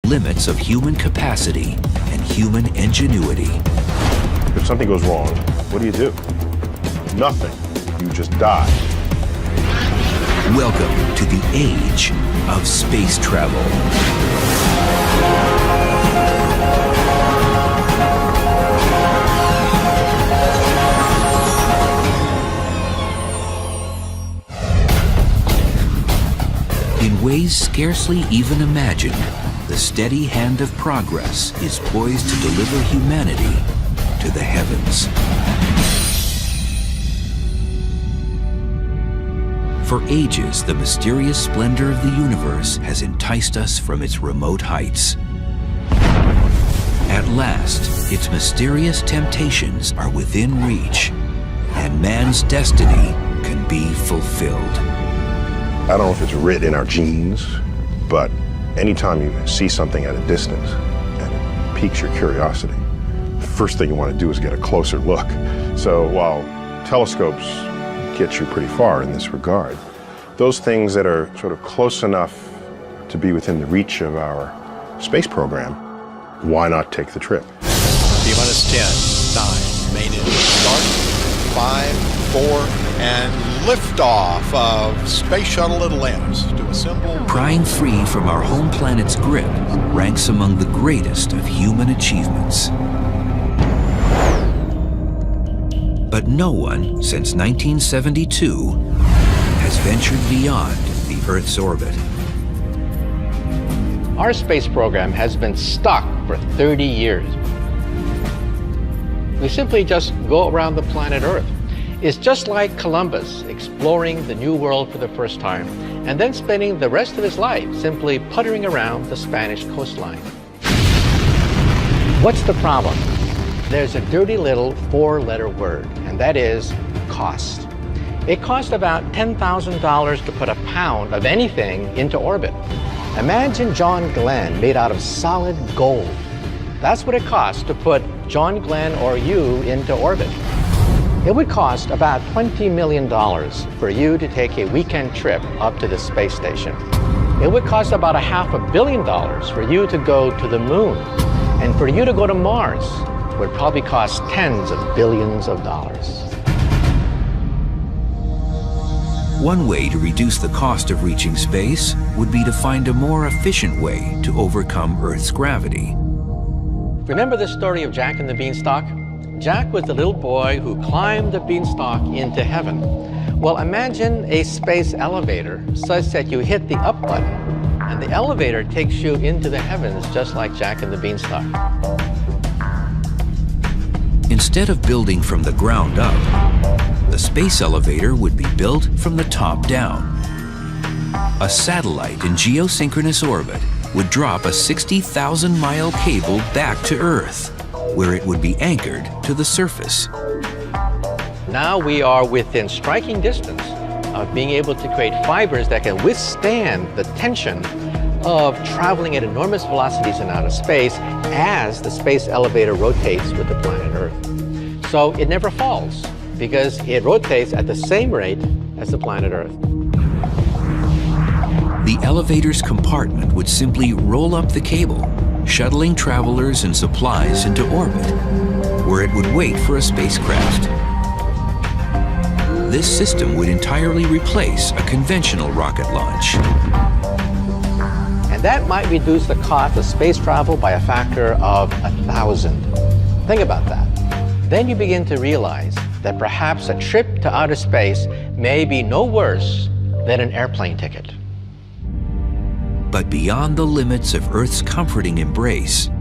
limits of human capacity and human ingenuity. If something goes wrong, what do? Nothing. You just die. Welcome to the age of space travel. In ways scarcely even imagined, the steady hand of progress is poised to deliver humanity to the heavens. For ages, the mysterious splendor of the universe has enticed us from its remote heights. At last, its mysterious temptations are within reach, and man's destiny can be fulfilled. I don't know if it's written in our genes, but anytime you see something at a distance and it piques your curiosity, the first thing you want to do is get a closer look. So while telescopes get you pretty far in this regard, those things that are sort of close enough to be within the reach of our space program, why not take the trip? T-minus 10, 9, main engine start, 5, 4, and liftoff of Space Shuttle Atlantis to assemble. Prying free from our home planet's grip ranks among the greatest of human achievements. But no one, since 1972, has ventured beyond the Earth's orbit. Our space program has been stuck for 30 years. We simply just go around the planet Earth. It's just like Columbus exploring the New World for the first time and then spending the rest of his life simply puttering around the Spanish coastline. What's the problem? There's a dirty little 4-letter word, and that is cost. It costs about $10,000 to put a pound of anything into orbit. Imagine John Glenn made out of solid gold. That's what it costs to put John Glenn or you into orbit. It would cost about $20 million for you to take a weekend trip up to the space station. It would cost about $500 million for you to go to the moon. And for you to go to Mars would probably cost tens of billions of dollars. One way to reduce the cost of reaching space would be to find a more efficient way to overcome Earth's gravity. Remember the story of Jack and the Beanstalk? Jack was the little boy who climbed the beanstalk into heaven. Well, imagine a space elevator such that you hit the up button and the elevator takes you into the heavens just like Jack and the Beanstalk. Instead of building from the ground up, the space elevator would be built from the top down. A satellite in geosynchronous orbit would drop a 60,000-mile cable back to Earth, where it would be anchored to the surface. Now we are within striking distance of being able to create fibers that can withstand the tension of traveling at enormous velocities in outer space as the space elevator rotates with the planet Earth. So it never falls because it rotates at the same rate as the planet Earth. The elevator's compartment would simply roll up the cable, shuttling travelers and supplies into orbit, where it would wait for a spacecraft. This system would entirely replace a conventional rocket launch. And that might reduce the cost of space travel by a factor of 1,000. Think about that. Then you begin to realize that perhaps a trip to outer space may be no worse than an airplane ticket. But beyond the limits of Earth's comforting embrace,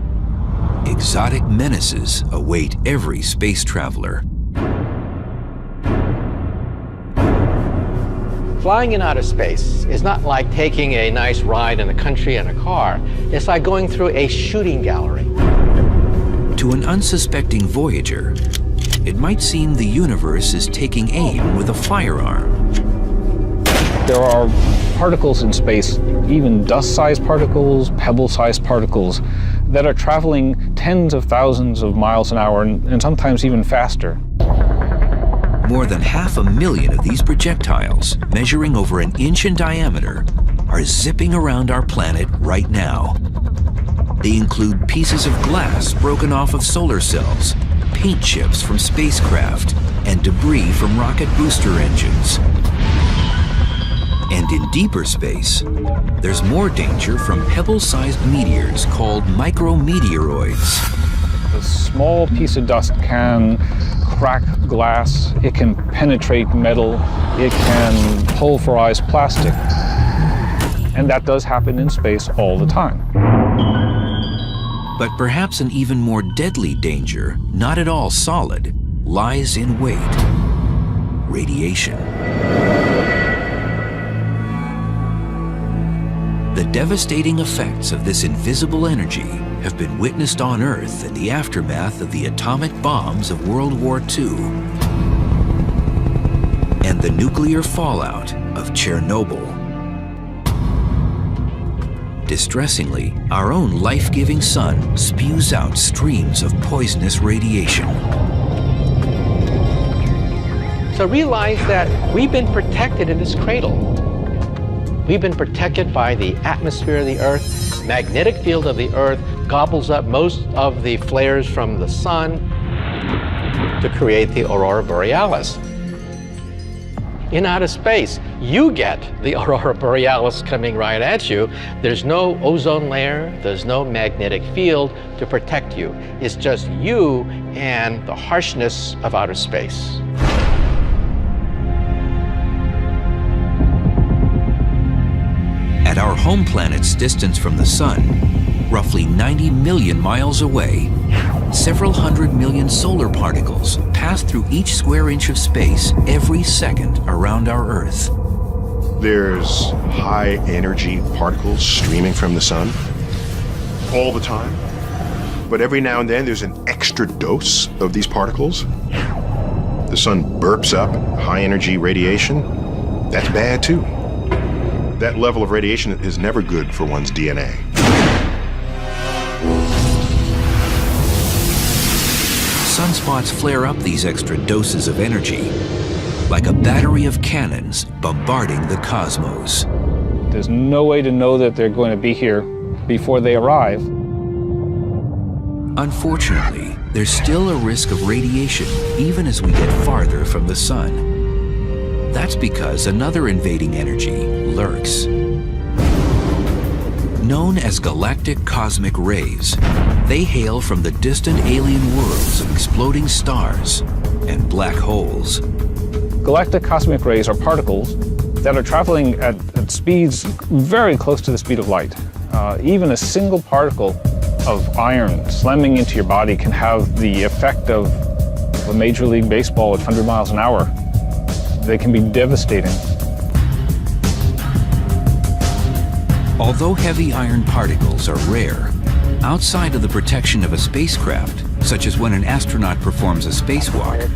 exotic menaces await every space traveler. Flying in outer space is not like taking a nice ride in the country in a car. It's like going through a shooting gallery. To an unsuspecting voyager, it might seem the universe is taking aim with a firearm. There are particles in space, even dust-sized particles, pebble-sized particles, that are traveling tens of thousands of miles an hour and sometimes even faster. More than 500,000 of these projectiles, measuring over 1 inch in diameter, are zipping around our planet right now. They include pieces of glass broken off of solar cells, paint chips from spacecraft, and debris from rocket booster engines. And in deeper space, there's more danger from pebble-sized meteors called micrometeoroids. A small piece of dust can crack glass, it can penetrate metal, it can pulverize plastic. And that does happen in space all the time. But perhaps an even more deadly danger, not at all solid, lies in wait: radiation. The devastating effects of this invisible energy have been witnessed on Earth in the aftermath of the atomic bombs of World War II and the nuclear fallout of Chernobyl. Distressingly, our own life-giving sun spews out streams of poisonous radiation. So realize that we've been protected in this cradle. We've been protected by the atmosphere of the Earth. Magnetic field of the Earth gobbles up most of the flares from the sun to create the aurora borealis. In outer space, you get the aurora borealis coming right at you. There's no ozone layer, there's no magnetic field to protect you. It's just you and the harshness of outer space. At our home planet's distance from the sun, roughly 90 million miles away, several hundred million solar particles pass through each square inch of space every second around our Earth. There's high energy particles streaming from the sun all the time. But every now and then there's an extra dose of these particles. The sun burps up high energy radiation. That's bad too. That level of radiation is never good for one's DNA. Sunspots flare up these extra doses of energy, like a battery of cannons bombarding the cosmos. There's no way to know that they're going to be here before they arrive. Unfortunately, there's still a risk of radiation even as we get farther from the sun. That's because another invading energy lurks. Known as galactic cosmic rays, they hail from the distant alien worlds of exploding stars and black holes. Galactic cosmic rays are particles that are traveling at speeds very close to the speed of light. Even a single particle of iron slamming into your body can have the effect of a Major League Baseball at 100 miles an hour. They can be devastating. Although heavy iron particles are rare, outside of the protection of a spacecraft, such as when an astronaut performs a spacewalk,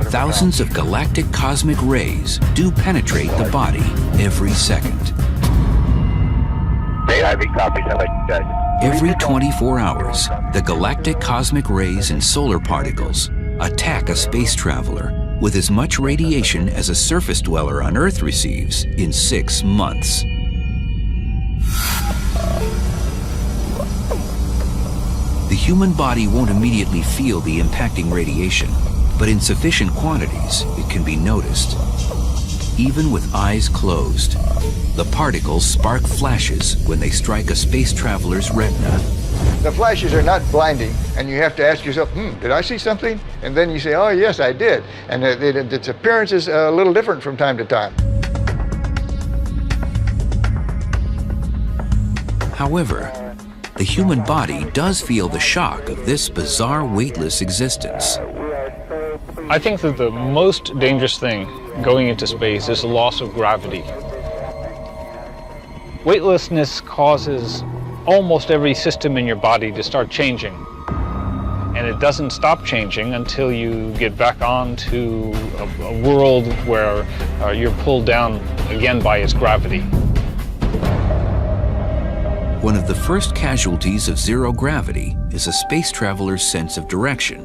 thousands of galactic cosmic rays do penetrate the body every second. Every 24 hours, the galactic cosmic rays and solar particles attack a space traveler with as much radiation as a surface dweller on Earth receives in 6 months. The human body won't immediately feel the impacting radiation, but in sufficient quantities, it can be noticed. Even with eyes closed, the particles spark flashes when they strike a space traveler's retina. The flashes are not blinding, and you have to ask yourself, did I see something? And then you say, oh, yes, I did. And its appearance is a little different from time to time. However, the human body does feel the shock of this bizarre weightless existence. I think that the most dangerous thing going into space is the loss of gravity. Weightlessness causes almost every system in your body to start changing. And it doesn't stop changing until you get back onto a world where you're pulled down again by its gravity. One of the first casualties of zero gravity is a space traveler's sense of direction.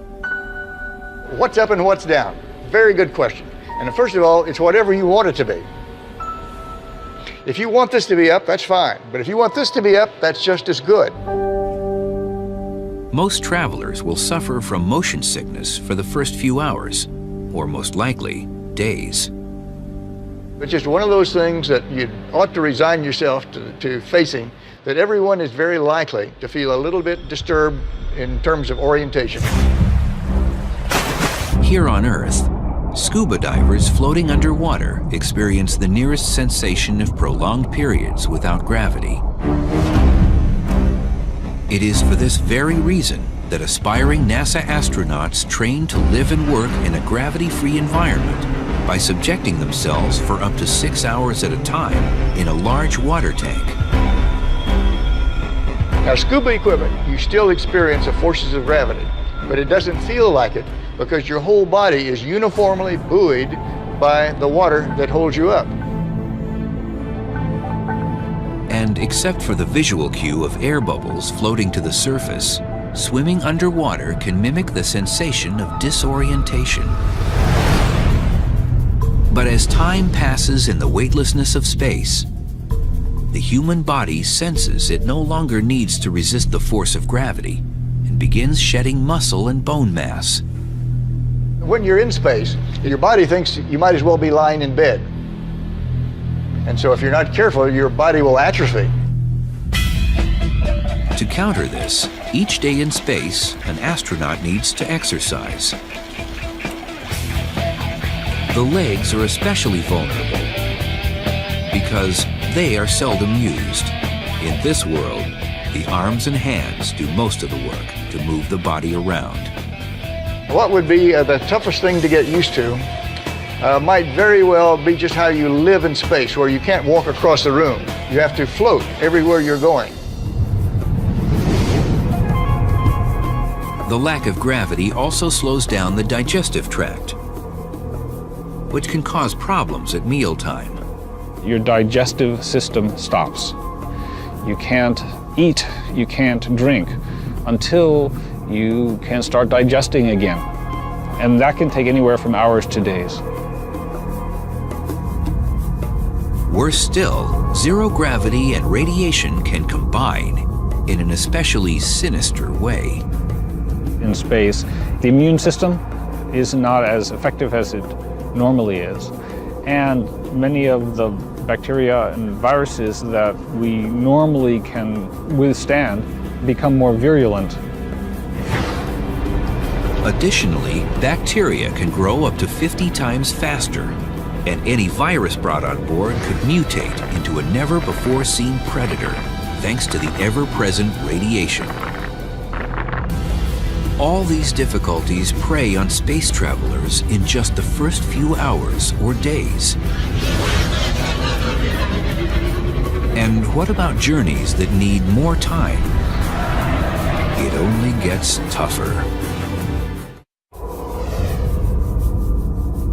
What's up and what's down? Very good question. And first of all, it's whatever you want it to be. If you want this to be up, that's fine. But if you want this to be up, that's just as good. Most travelers will suffer from motion sickness for the first few hours, or most likely, days. It's just one of those things that you ought to resign yourself to facing, that everyone is very likely to feel a little bit disturbed in terms of orientation. Here on Earth, scuba divers floating underwater experience the nearest sensation of prolonged periods without gravity. It is for this very reason that aspiring NASA astronauts train to live and work in a gravity-free environment by subjecting themselves for up to 6 hours at a time in a large water tank. Now, scuba equipment, you still experience the forces of gravity, but it doesn't feel like it because your whole body is uniformly buoyed by the water that holds you up. And except for the visual cue of air bubbles floating to the surface, swimming underwater can mimic the sensation of disorientation. But as time passes in the weightlessness of space, the human body senses it no longer needs to resist the force of gravity and begins shedding muscle and bone mass. When you're in space, your body thinks you might as well be lying in bed. And so if you're not careful, your body will atrophy. To counter this, each day in space, an astronaut needs to exercise. The legs are especially vulnerable because they are seldom used. In this world, the arms and hands do most of the work to move the body around. What would be the toughest thing to get used to might very well be just how you live in space, where you can't walk across the room. You have to float everywhere you're going. The lack of gravity also slows down the digestive tract, which can cause problems at mealtime. Your digestive system stops. You can't eat, you can't drink until you can start digesting again. And that can take anywhere from hours to days. Worse still, zero gravity and radiation can combine in an especially sinister way. In space, the immune system is not as effective as it normally is. And many of the bacteria and viruses that we normally can withstand become more virulent. Additionally, bacteria can grow up to 50 times faster, and any virus brought on board could mutate into a never-before-seen predator, thanks to the ever-present radiation. All these difficulties prey on space travelers in just the first few hours or days. And what about journeys that need more time? It only gets tougher.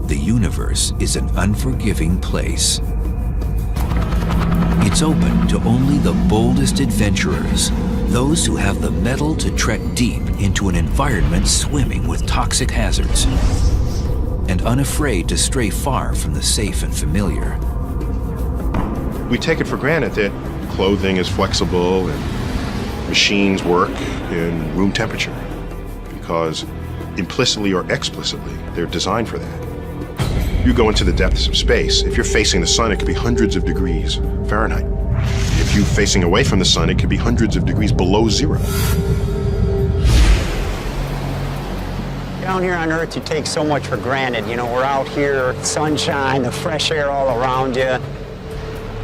The universe is an unforgiving place. It's open to only the boldest adventurers, those who have the mettle to trek deep into an environment swimming with toxic hazards, and unafraid to stray far from the safe and familiar. We take it for granted that clothing is flexible and machines work in room temperature because implicitly or explicitly, they're designed for that. You go into the depths of space. If you're facing the sun, it could be hundreds of degrees Fahrenheit. If you're facing away from the sun, it could be hundreds of degrees below zero. Down here on Earth, you take so much for granted. You know, we're out here, sunshine, the fresh air all around you.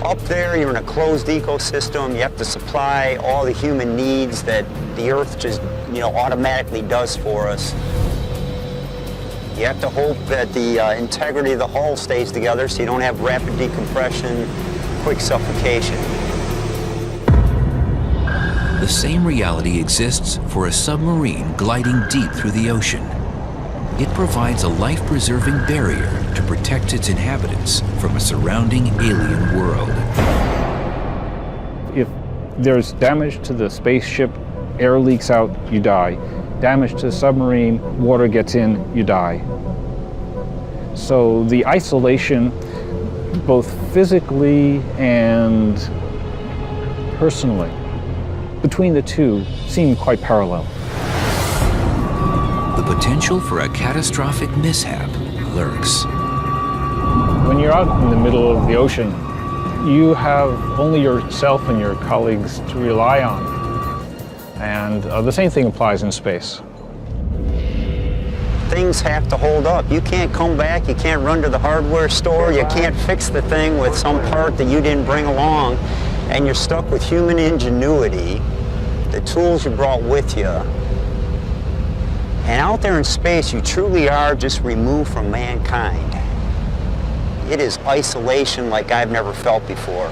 Up there, you're in a closed ecosystem. You have to supply all the human needs that the Earth just, automatically does for us. You have to hope that the integrity of the hull stays together so you don't have rapid decompression, quick suffocation. The same reality exists for a submarine gliding deep through the ocean. It provides a life-preserving barrier to protect its inhabitants from a surrounding alien world. If there's damage to the spaceship, air leaks out, you die. Damage to the submarine, water gets in, you die. So the isolation, both physically and personally, between the two seem quite parallel. potential for a catastrophic mishap lurks. When you're out in the middle of the ocean, you have only yourself and your colleagues to rely on. And the same thing applies in space. Things have to hold up. You can't come back, you can't run to the hardware store, you can't fix the thing with some part that you didn't bring along, and you're stuck with human ingenuity, the tools you brought with you. And out there in space, you truly are just removed from mankind. It is isolation like I've never felt before.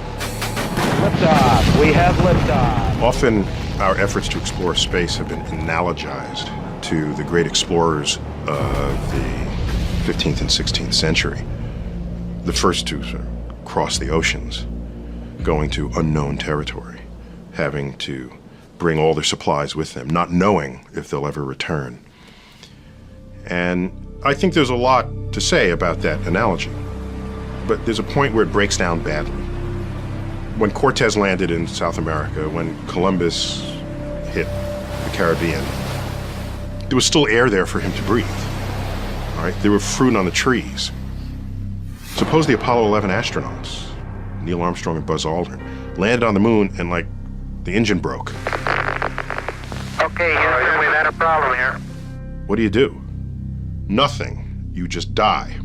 Liftoff. We have liftoff. Often our efforts to explore space have been analogized to the great explorers of the 15th and 16th century. The first to sort of cross the oceans, going to unknown territory, having to bring all their supplies with them, not knowing if they'll ever return. And I think there's a lot to say about that analogy, but there's a point where it breaks down badly. When Cortez landed in South America, when Columbus hit the Caribbean, there was still air there for him to breathe. All right, there were fruit on the trees. Suppose the Apollo 11 astronauts, Neil Armstrong and Buzz Aldrin, landed on the moon and, like, the engine broke. Okay, Houston, we've had a problem here. What do? Nothing. You just die.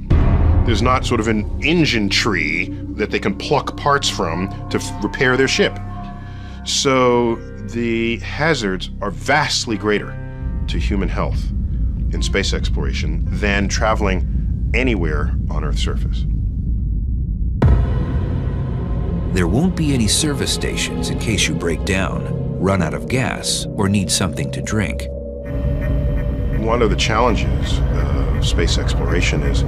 There's not sort of an engine tree that they can pluck parts from to repair their ship. So the hazards are vastly greater to human health in space exploration than traveling anywhere on Earth's surface. There won't be any service stations in case you break down, run out of gas, or need something to drink. One of the challenges of space exploration is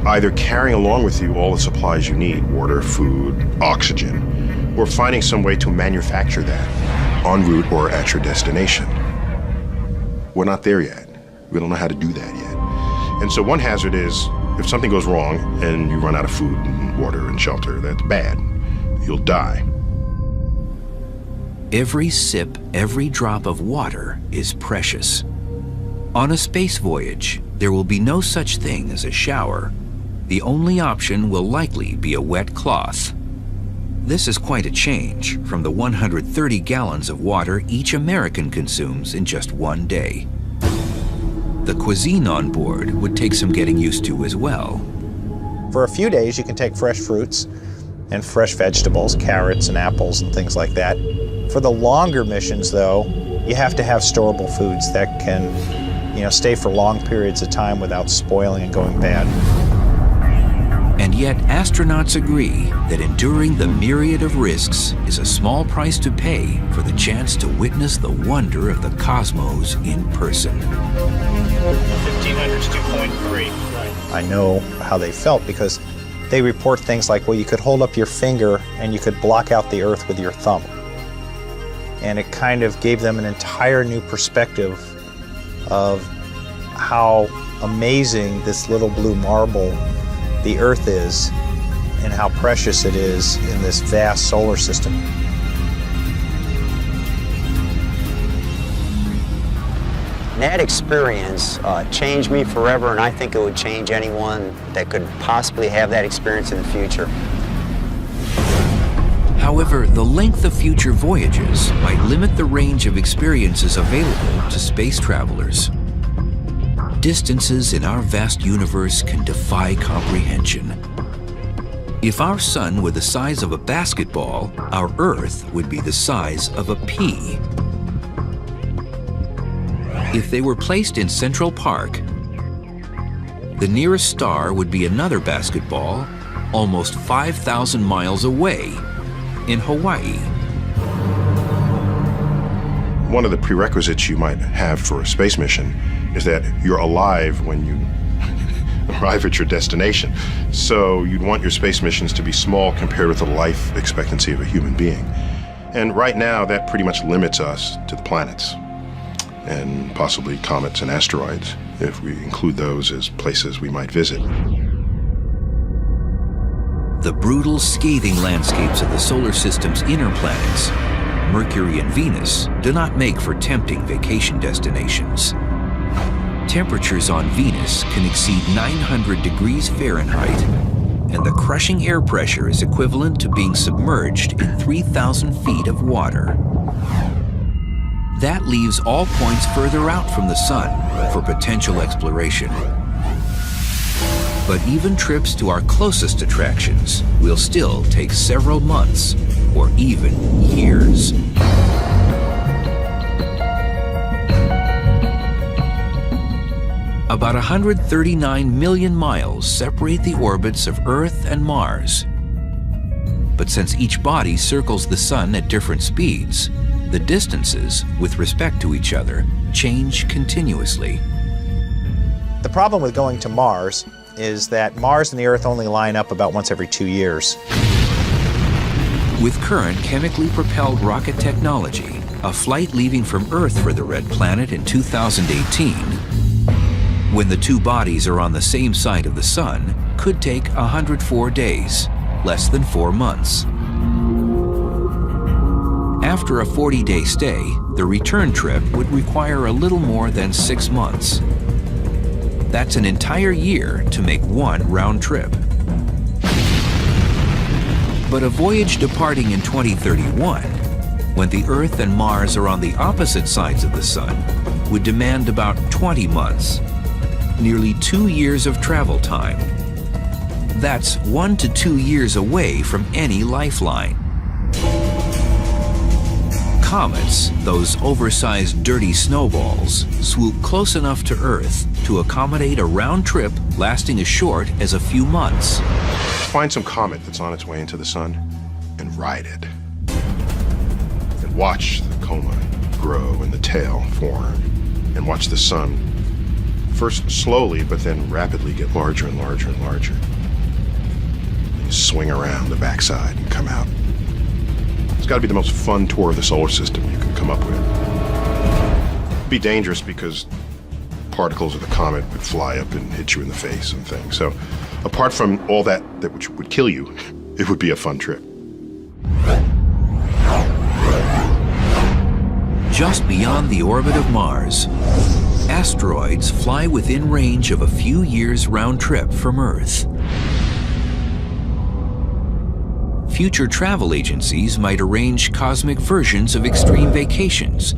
either carrying along with you all the supplies you need, water, food, oxygen, or finding some way to manufacture that en route or at your destination. We're not there yet. We don't know how to do that yet. And so one hazard is if something goes wrong and you run out of food and water and shelter, that's bad. You'll die. Every sip, every drop of water is precious. On a space voyage, there will be no such thing as a shower. The only option will likely be a wet cloth. This is quite a change from the 130 gallons of water each American consumes in just one day. The cuisine on board would take some getting used to as well. For a few days, you can take fresh fruits and fresh vegetables, carrots and apples and things like that. For the longer missions, though, you have to have storable foods that can, stay for long periods of time without spoiling and going bad. And yet, astronauts agree that enduring the myriad of risks is a small price to pay for the chance to witness the wonder of the cosmos in person. 1500's 2.3. I know how they felt because they report things like, well, you could hold up your finger and you could block out the Earth with your thumb. And it kind of gave them an entire new perspective of how amazing this little blue marble the Earth is and how precious it is in this vast solar system. That experience changed me forever, and I think it would change anyone that could possibly have that experience in the future. However, the length of future voyages might limit the range of experiences available to space travelers. Distances in our vast universe can defy comprehension. If our sun were the size of a basketball, our Earth would be the size of a pea. If they were placed in Central Park, the nearest star would be another basketball almost 5,000 miles away in Hawaii. One of the prerequisites you might have for a space mission is that you're alive when you arrive at your destination. So you'd want your space missions to be small compared with the life expectancy of a human being. And right now, that pretty much limits us to the planets and possibly comets and asteroids, if we include those as places we might visit. The brutal, scathing landscapes of the solar system's inner planets, Mercury and Venus, do not make for tempting vacation destinations. temperatures on Venus can exceed 900 degrees Fahrenheit, and the crushing air pressure is equivalent to being submerged in 3,000 feet of water. That leaves all points further out from the sun for potential exploration. But even trips to our closest attractions will still take several months or even years. About 139 million miles separate the orbits of Earth and Mars. But since each body circles the sun at different speeds, the distances with respect to each other change continuously. The problem with going to Mars is that Mars and the Earth only line up about once every 2 years. With current chemically propelled rocket technology, a flight leaving from Earth for the Red Planet in 2018, when the two bodies are on the same side of the sun, could take 104 days, less than 4 months. After a 40-day stay, the return trip would require a little more than 6 months. That's an entire year to make one round trip. But a voyage departing in 2031, when the Earth and Mars are on the opposite sides of the sun, would demand about 20 months, nearly 2 years of travel time. That's 1 to 2 years away from any lifeline. Comets, those oversized dirty snowballs, swoop close enough to Earth to accommodate a round trip lasting as short as a few months. Find some comet that's on its way into the sun and ride it. And watch the coma grow and the tail form. And watch the sun first slowly, but then rapidly get larger and larger and larger. And you swing around the backside and come out. It's got to be the most fun tour of the solar system you can come up with. It'd be dangerous because particles of the comet would fly up and hit you in the face and things. So apart from all that which would kill you, it would be a fun trip. Just beyond the orbit of Mars, asteroids fly within range of a few years round trip from Earth. Future travel agencies might arrange cosmic versions of extreme vacations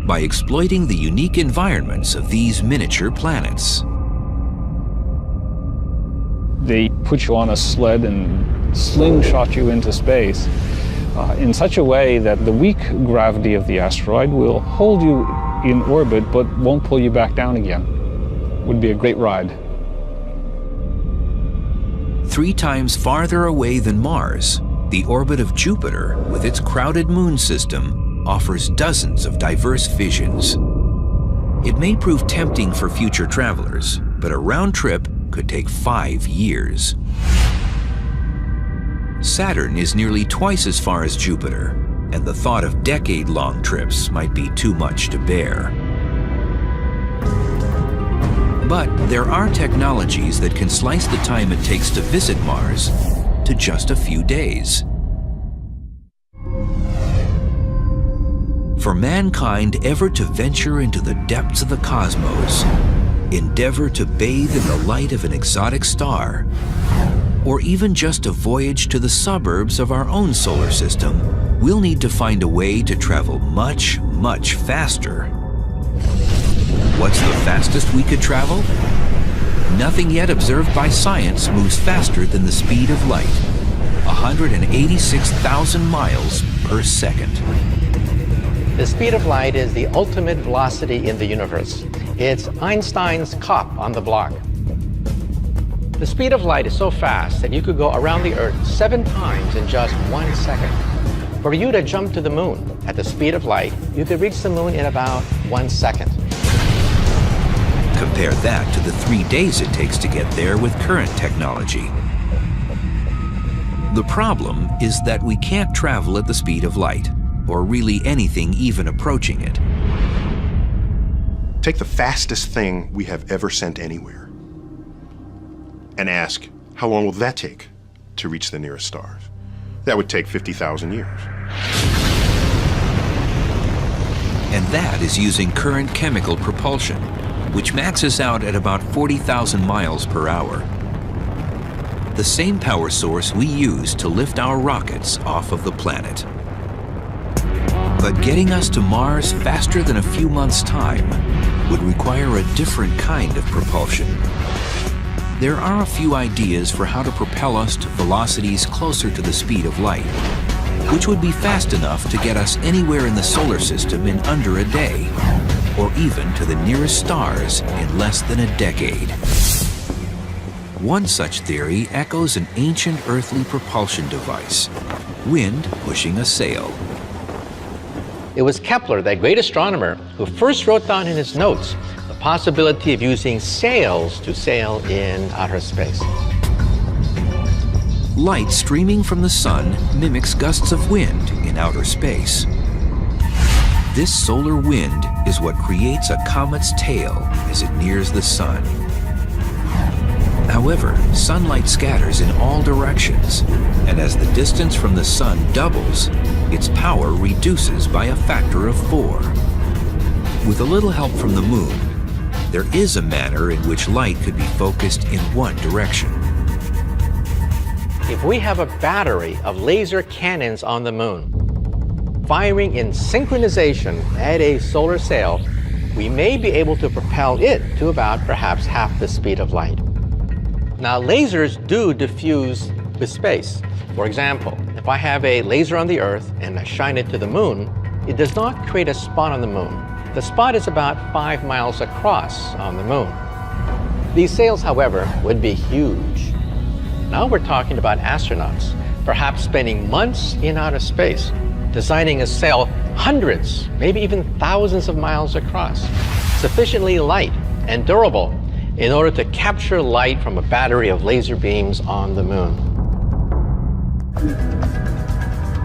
by exploiting the unique environments of these miniature planets. They put you on a sled and slingshot you into space in such a way that the weak gravity of the asteroid will hold you in orbit but won't pull you back down again. Would be a great ride. 3 times farther away than Mars, the orbit of Jupiter, with its crowded moon system, offers dozens of diverse visions. It may prove tempting for future travelers, but a round trip could take 5 years. Saturn is nearly twice as far as Jupiter, and the thought of decade-long trips might be too much to bear. But there are technologies that can slice the time it takes to visit Mars to just a few days. For mankind ever to venture into the depths of the cosmos, endeavor to bathe in the light of an exotic star, or even just a voyage to the suburbs of our own solar system, we'll need to find a way to travel much, much faster. What's the fastest we could travel? Nothing yet observed by science moves faster than the speed of light, 186,000 miles per second. The speed of light is the ultimate velocity in the universe. It's Einstein's cop on the block. The speed of light is so fast that you could go around the Earth 7 times in just 1 second. For you to jump to the moon at the speed of light, you could reach the moon in about 1 second. Compare that to the 3 days it takes to get there with current technology. The problem is that we can't travel at the speed of light, or really anything even approaching it. Take the fastest thing we have ever sent anywhere and ask, how long will that take to reach the nearest stars? That would take 50,000 years. And that is using current chemical propulsion. which maxes out at about 40,000 miles per hour. The same power source we use to lift our rockets off of the planet. But getting us to Mars faster than a few months' time would require a different kind of propulsion. There are a few ideas for how to propel us to velocities closer to the speed of light, which would be fast enough to get us anywhere in the solar system in under a day, or even to the nearest stars in less than a decade. One such theory echoes an ancient earthly propulsion device, wind pushing a sail. It was Kepler, that great astronomer, who first wrote down in his notes the possibility of using sails to sail in outer space. Light streaming from the sun mimics gusts of wind in outer space. This solar wind is what creates a comet's tail as it nears the sun. However, sunlight scatters in all directions, and as the distance from the sun doubles, its power reduces by a factor of 4. With a little help from the moon, there is a manner in which light could be focused in one direction. If we have a battery of laser cannons on the moon, firing in synchronization at a solar sail, we may be able to propel it to about perhaps half the speed of light. Now, lasers do diffuse with space. For example, if I have a laser on the Earth and I shine it to the moon, it does not create a spot on the moon. The spot is about 5 miles across on the moon. These sails, however, would be huge. Now we're talking about astronauts, perhaps spending months in outer space, designing a sail hundreds, maybe even thousands of miles across, sufficiently light and durable in order to capture light from a battery of laser beams on the moon.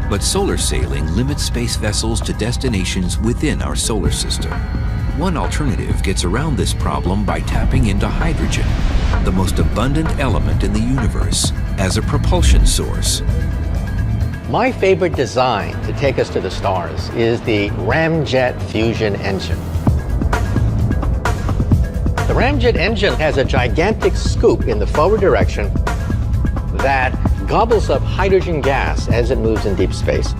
But solar sailing limits space vessels to destinations within our solar system. One alternative gets around this problem by tapping into hydrogen, the most abundant element in the universe, as a propulsion source. My favorite design to take us to the stars is the ramjet fusion engine. The ramjet engine has a gigantic scoop in the forward direction that gobbles up hydrogen gas as it moves in deep space.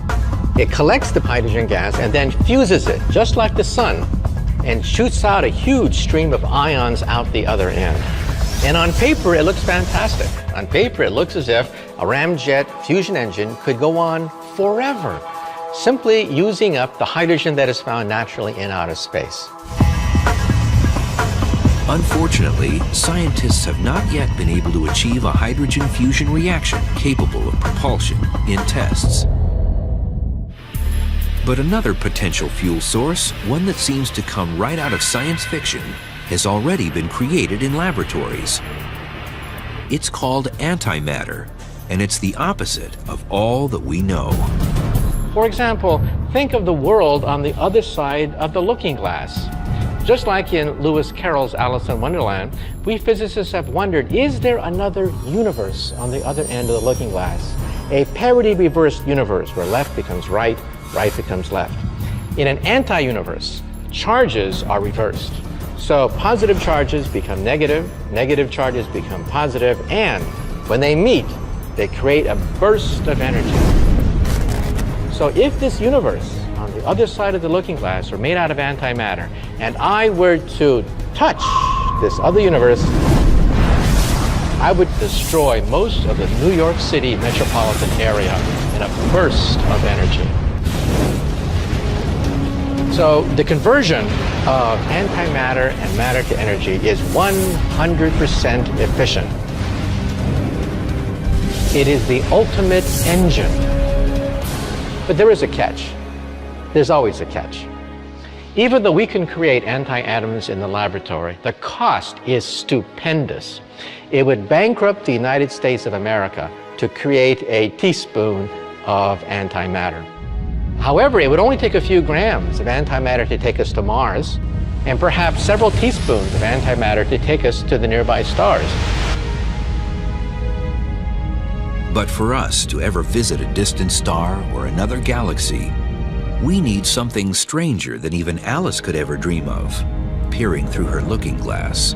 It collects the hydrogen gas and then fuses it, just like the sun, and shoots out a huge stream of ions out the other end. And on paper, it looks fantastic. On paper, it looks as if a ramjet fusion engine could go on forever, simply using up the hydrogen that is found naturally in outer space. Unfortunately, scientists have not yet been able to achieve a hydrogen fusion reaction capable of propulsion in tests. But another potential fuel source, one that seems to come right out of science fiction, has already been created in laboratories. It's called antimatter, and it's the opposite of all that we know. For example, think of the world on the other side of the looking glass. Just like in Lewis Carroll's Alice in Wonderland, we physicists have wondered, is there another universe on the other end of the looking glass? A parity reversed universe where left becomes right, right becomes left. In an anti-universe, charges are reversed. So positive charges become negative, negative charges become positive, and when they meet, they create a burst of energy. So if this universe on the other side of the looking glass were made out of antimatter, and I were to touch this other universe, I would destroy most of the New York City metropolitan area in a burst of energy. So the conversion of antimatter and matter to energy is 100% efficient. It is the ultimate engine. But there is a catch. There's always a catch. Even though we can create anti-atoms in the laboratory, the cost is stupendous. It would bankrupt the United States of America to create a teaspoon of antimatter. However, it would only take a few grams of antimatter to take us to Mars, and perhaps several teaspoons of antimatter to take us to the nearby stars. But for us to ever visit a distant star or another galaxy, we need something stranger than even Alice could ever dream of. disappearing through her looking glass.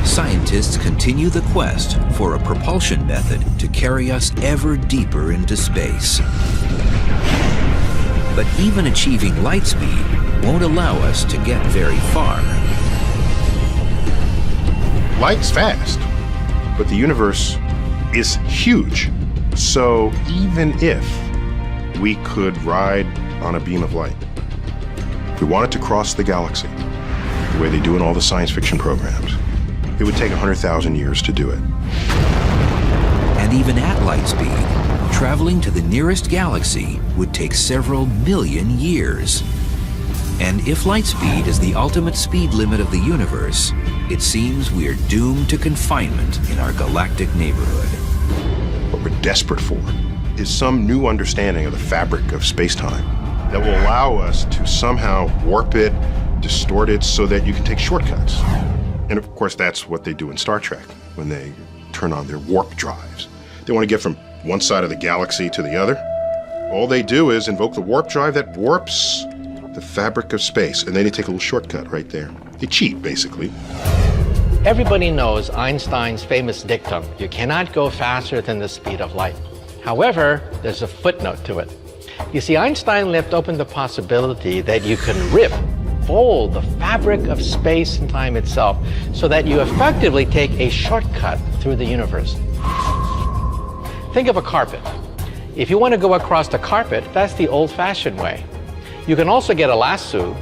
Scientists continue the quest for a propulsion method to carry us ever deeper into space. But even achieving light speed won't allow us to get very far. Light's fast, but the universe is huge. So even if we could ride on a beam of light, we wanted to cross the galaxy, the way they do in all the science fiction programs, it would take 100,000 years to do it. And even at light speed, traveling to the nearest galaxy would take several million years. And if light speed is the ultimate speed limit of the universe, it seems we're doomed to confinement in our galactic neighborhood. What we're desperate for is some new understanding of the fabric of space-time that will allow us to somehow warp it, distort it, so that you can take shortcuts. And of course, that's what they do in Star Trek when they turn on their warp drives. They want to get from one side of the galaxy to the other. All they do is invoke the warp drive that warps the fabric of space, and then they take a little shortcut right there. They cheat, basically. Everybody knows Einstein's famous dictum, you cannot go faster than the speed of light. However, there's a footnote to it. You see, Einstein left open the possibility that you can fold the fabric of space and time itself so that you effectively take a shortcut through the universe. Think of a carpet. If you want to go across the carpet, that's the old-fashioned way. You can also get a lasso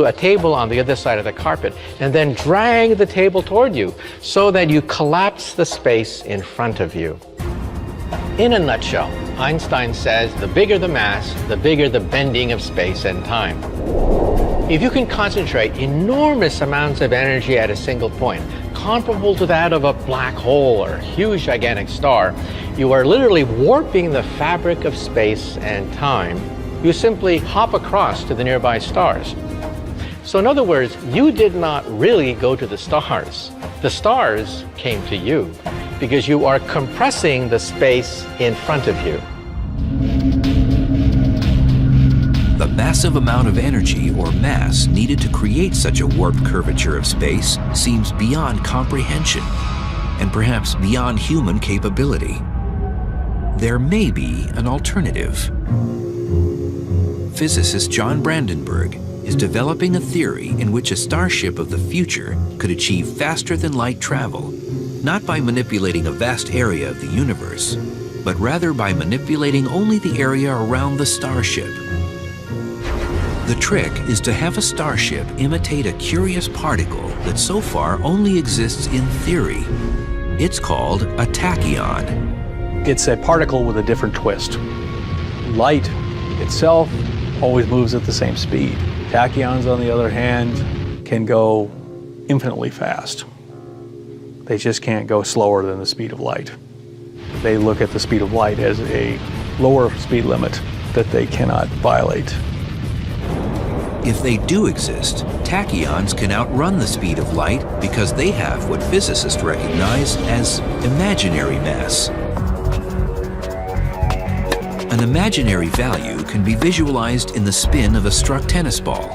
a table on the other side of the carpet, and then drag the table toward you so that you collapse the space in front of you. In a nutshell, Einstein says the bigger the mass, the bigger the bending of space and time. If you can concentrate enormous amounts of energy at a single point, comparable to that of a black hole or a huge gigantic star, you are literally warping the fabric of space and time. You simply hop across to the nearby stars. So in other words, you did not really go to the stars. The stars came to you because you are compressing the space in front of you. The massive amount of energy or mass needed to create such a warped curvature of space seems beyond comprehension and perhaps beyond human capability. There may be an alternative. Physicist John Brandenburg is developing a theory in which a starship of the future could achieve faster-than-light travel, not by manipulating a vast area of the universe, but rather by manipulating only the area around the starship. The trick is to have a starship imitate a curious particle that so far only exists in theory. It's called a tachyon. It's a particle with a different twist. Light itself always moves at the same speed. Tachyons, on the other hand, can go infinitely fast. They just can't go slower than the speed of light. They look at the speed of light as a lower speed limit that they cannot violate. If they do exist, tachyons can outrun the speed of light because they have what physicists recognize as imaginary mass. An imaginary value can be visualized in the spin of a struck tennis ball.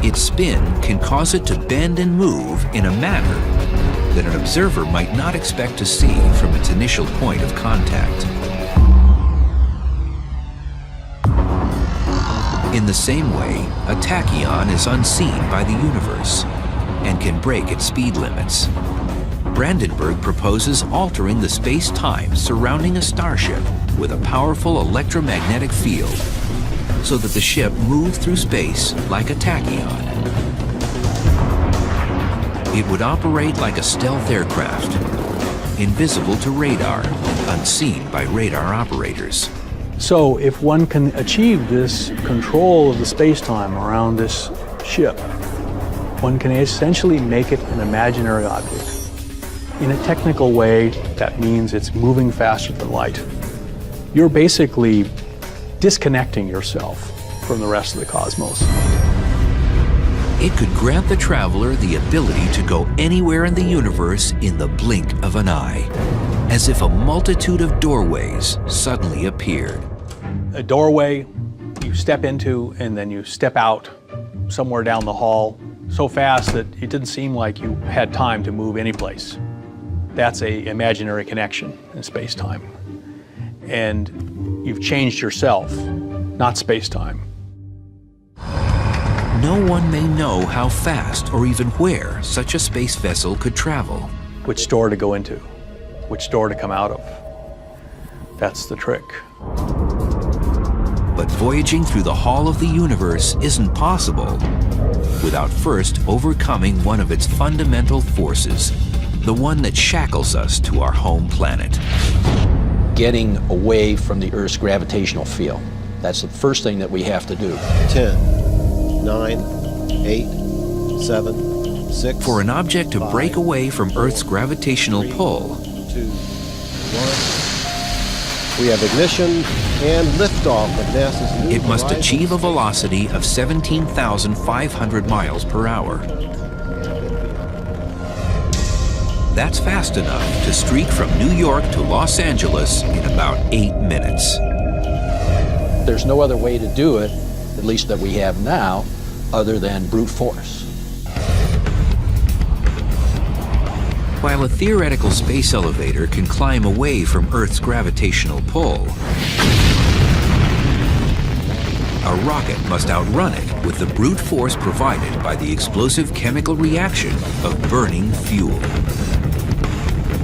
Its spin can cause it to bend and move in a manner that an observer might not expect to see from its initial point of contact. In the same way, a tachyon is unseen by the universe and can break its speed limits. Brandenburg proposes altering the space-time surrounding a starship with a powerful electromagnetic field so that the ship moves through space like a tachyon. It would operate like a stealth aircraft, invisible to radar and unseen by radar operators. So if one can achieve this control of the space-time around this ship, one can essentially make it an imaginary object. In a technical way, that means it's moving faster than light. You're basically disconnecting yourself from the rest of the cosmos. It could grant the traveler the ability to go anywhere in the universe in the blink of an eye. as if a multitude of doorways suddenly appeared. A doorway you step into and then you step out somewhere down the hall so fast that it didn't seem like you had time to move any place. That's an imaginary connection in space-time. And you've changed yourself, not space-time. No one may know how fast or even where such a space vessel could travel. Which door to go into, which door to come out of. That's the trick. But voyaging through the Hall of the Universe isn't possible without first overcoming one of its fundamental forces, the one that shackles us to our home planet. Getting away from the Earth's gravitational field. That's the first thing that we have to do. 10, 9, 8, 7, 6. For an object to 5, break away from Earth's gravitational 3, pull, 2, 1. We have ignition and liftoff of NASA's New it must Horizons achieve a velocity of 17,500 miles per hour. That's fast enough to streak from New York to Los Angeles in about 8 minutes. There's no other way to do it, at least that we have now, other than brute force. While a theoretical space elevator can climb away from Earth's gravitational pull, a rocket must outrun it with the brute force provided by the explosive chemical reaction of burning fuel.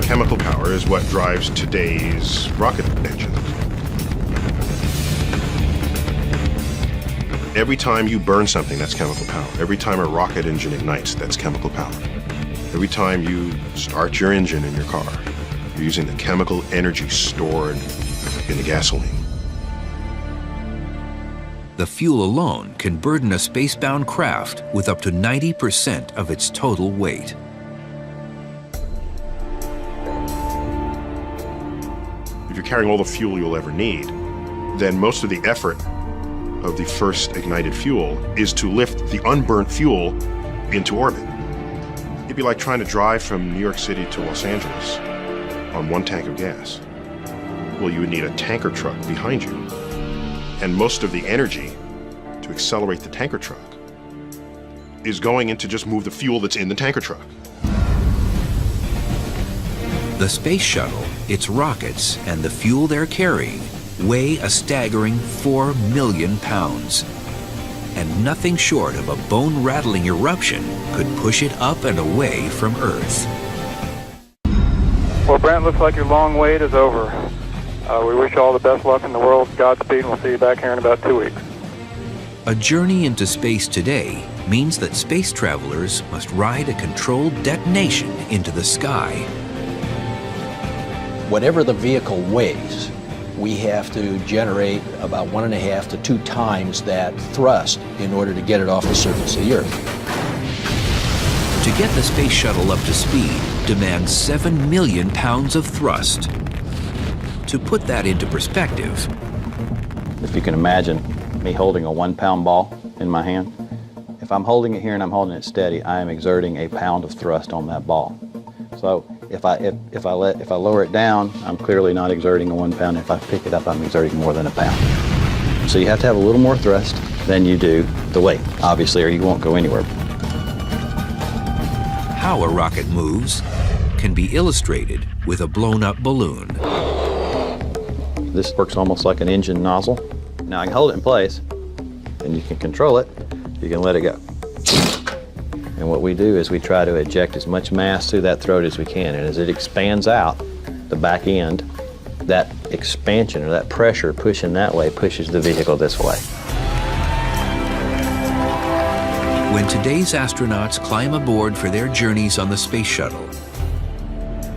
Chemical power is what drives today's rocket engine. Every time you burn something, that's chemical power. Every time a rocket engine ignites, that's chemical power. Every time you start your engine in your car, you're using the chemical energy stored in the gasoline. The fuel alone can burden a spacebound craft with up to 90% of its total weight. If you're carrying all the fuel you'll ever need, then most of the effort of the first ignited fuel is to lift the unburnt fuel into orbit. It'd be like trying to drive from New York City to Los Angeles on one tank of gas. Well, you would need a tanker truck behind you. And most of the energy to accelerate the tanker truck is going in to just move the fuel that's in the tanker truck. The space shuttle, its rockets, and the fuel they're carrying weigh a staggering 4 million pounds. And nothing short of a bone-rattling eruption could push it up and away from Earth. Well, Brent, looks like your long wait is over. We wish you all the best luck in the world. Godspeed, and we'll see you back here in about 2 weeks. A journey into space today means that space travelers must ride a controlled detonation into the sky. Whatever the vehicle weighs, we have to generate about 1.5 to 2 times that thrust in order to get it off the surface of the Earth. To get the space shuttle up to speed demands 7 million pounds of thrust. To put that into perspective, if you can imagine me holding a 1-pound ball in my hand, if I'm holding it here and I'm holding it steady, I am exerting a pound of thrust on that ball. So if I lower it down, I'm clearly not exerting a 1 pound. If I pick it up, I'm exerting more than a pound. So you have to have a little more thrust than you do the weight, obviously, or you won't go anywhere. How a rocket moves can be illustrated with a blown-up balloon. This works almost like an engine nozzle. Now I can hold it in place, and you can control it. You can let it go. And what we do is we try to eject as much mass through that throat as we can. And as it expands out, the back end, that expansion or that pressure pushing that way pushes the vehicle this way. When today's astronauts climb aboard for their journeys on the space shuttle,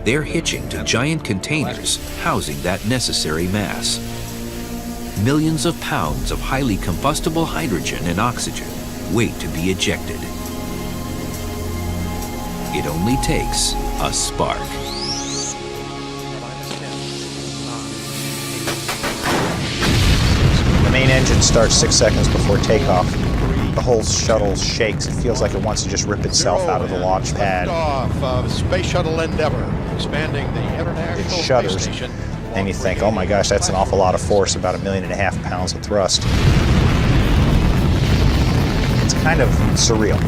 they're hitching to giant containers housing that necessary mass. Millions of pounds of highly combustible hydrogen and oxygen wait to be ejected. It only takes a spark. The main engine starts 6 seconds before takeoff. The whole shuttle shakes. It feels like it wants to just rip itself out of the launch pad. Liftoff of Space Shuttle Endeavour. expanding the International It Space shudders, Station. and you think, oh my gosh, that's an awful lot of force, about 1.5 million pounds of thrust. It's kind of surreal.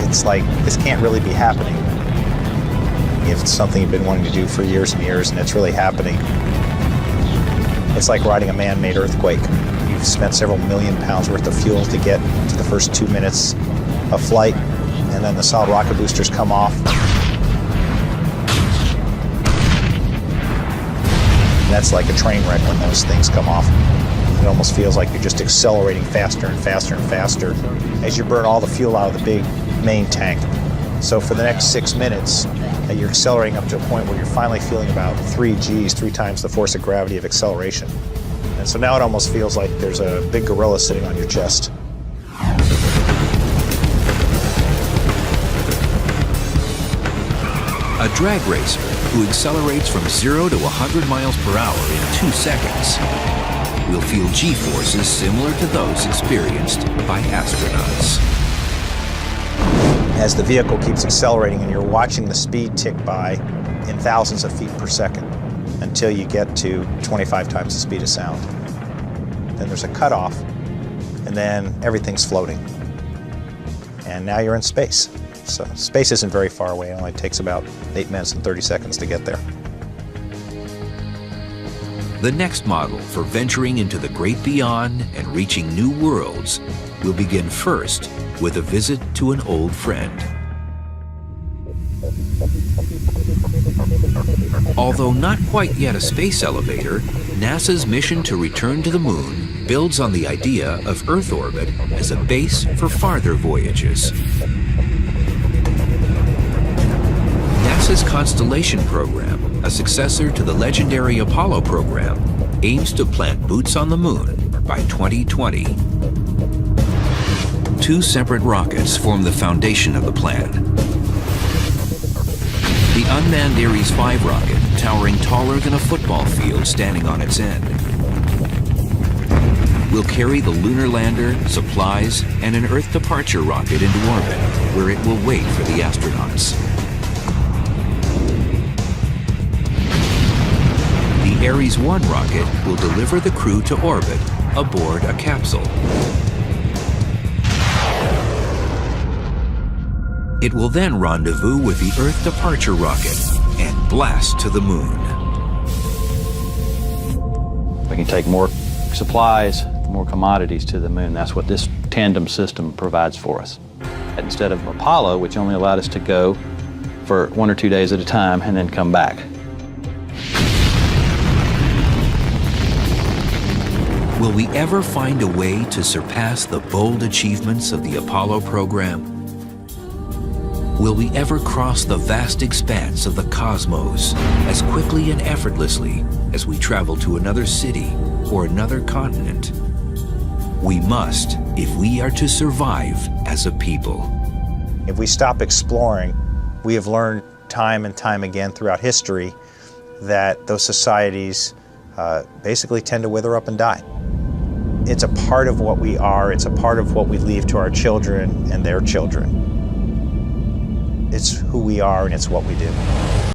It's like, this can't really be happening. If it's something you've been wanting to do for years and years, and it's really happening. It's like riding a man-made earthquake. You've spent several million pounds worth of fuel to get to the first 2 minutes of flight, and then the solid rocket boosters come off. And that's like a train wreck when those things come off. It almost feels like you're just accelerating faster and faster and faster as you burn all the fuel out of the big main tank. So for the next 6 minutes, you're accelerating up to a point where you're finally feeling about 3 Gs, 3 times the force of gravity of acceleration. And so now it almost feels like there's a big gorilla sitting on your chest. A drag racer who accelerates from 0 to 100 miles per hour in 2 seconds will feel G-forces similar to those experienced by astronauts. As the vehicle keeps accelerating and you're watching the speed tick by in thousands of feet per second until you get to 25 times the speed of sound. Then there's a cutoff, and then everything's floating. And now you're in space. So space isn't very far away. It only takes about 8 minutes and 30 seconds to get there. The next model for venturing into the great beyond and reaching new worlds will begin first with a visit to an old friend. Although not quite yet a space elevator, NASA's mission to return to the moon builds on the idea of Earth orbit as a base for farther voyages. NASA's Constellation program, a successor to the legendary Apollo program, aims to plant boots on the moon by 2020. 2 separate rockets form the foundation of the plan. The unmanned Ares 5 rocket, towering taller than a football field standing on its end, will carry the lunar lander, supplies, and an Earth departure rocket into orbit, where it will wait for the astronauts. The Ares 1 rocket will deliver the crew to orbit aboard a capsule. It will then rendezvous with the Earth departure rocket and blast to the moon. We can take more supplies, more commodities to the moon. That's what this tandem system provides for us. Instead of Apollo, which only allowed us to go for 1 or 2 days at a time and then come back. Will we ever find a way to surpass the bold achievements of the Apollo program? Will we ever cross the vast expanse of the cosmos as quickly and effortlessly as we travel to another city or another continent? We must if we are to survive as a people. If we stop exploring, we have learned time and time again throughout history that those societies basically tend to wither up and die. It's a part of what we are, it's a part of what we leave to our children and their children. It's who we are and it's what we do.